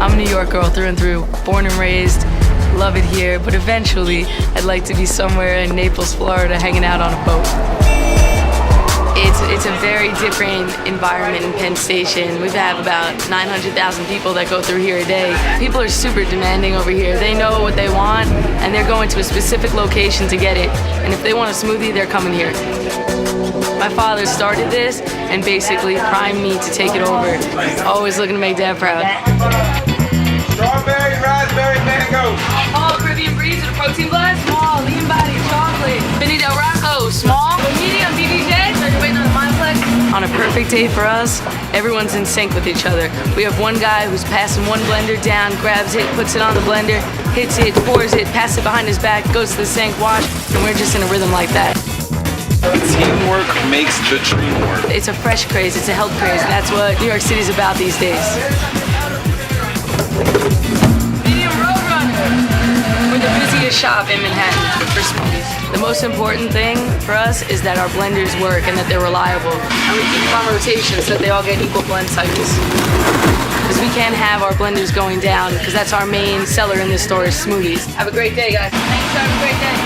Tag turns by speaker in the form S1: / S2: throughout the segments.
S1: I'm a New York girl through and through, born and raised, love it here, but eventually I'd like to be somewhere in Naples, Florida, hanging out on a boat. It's a very different environment in Penn Station. We have about 900,000 people that go through here a day. People are super demanding over here. They know what they want, and they're going to a specific location to get it. And if they want a smoothie, they're coming here. My father started this and basically primed me to take it over. Always looking to make Dad proud.
S2: Strawberry, raspberry, mango.
S1: Oh, Caribbean Breeze with a protein blend, small, lean body, chocolate. Vinny Del Rocco, small, medium, BPA-Free. On a perfect day for us, everyone's in sync with each other. We have one guy who's passing one blender down, grabs it, puts it on the blender, hits it, pours it, passes it behind his back, goes to the sink, wash, and we're just in a rhythm like that.
S2: Teamwork makes the dream work.
S1: It's a fresh craze, it's a health craze, and that's what New York City's about these days. Medium Roadrunner. We're the busiest shop in Manhattan for smoothies. The most important thing for us is that our blenders work and that they're reliable. And we keep them on rotation so that they all get equal blend cycles. Because we can't have our blenders going down, because that's our main seller in this store is smoothies. Have a great day, guys. Thanks, have a great day.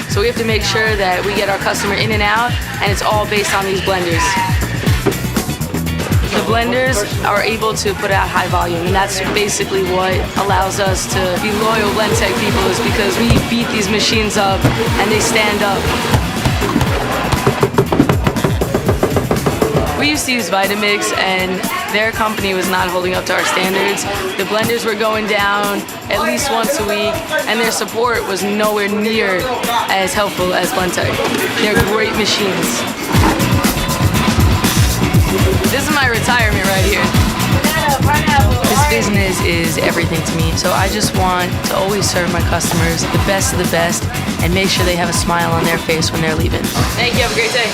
S1: So we have to make sure that we get our customer in and out, and it's all based on these blenders. The blenders are able to put out high volume, and that's basically what allows us to be loyal Blendtec people, is because we beat these machines up and they stand up. We used to use Vitamix and their company was not holding up to our standards. The blenders were going down at least once a week, and their support was nowhere near as helpful as Blendtec. They're great machines. This is my retirement right here. This business is everything to me, so I just want to always serve my customers the best of the best and make sure they have a smile on their face when they're leaving. Thank you, have a great day.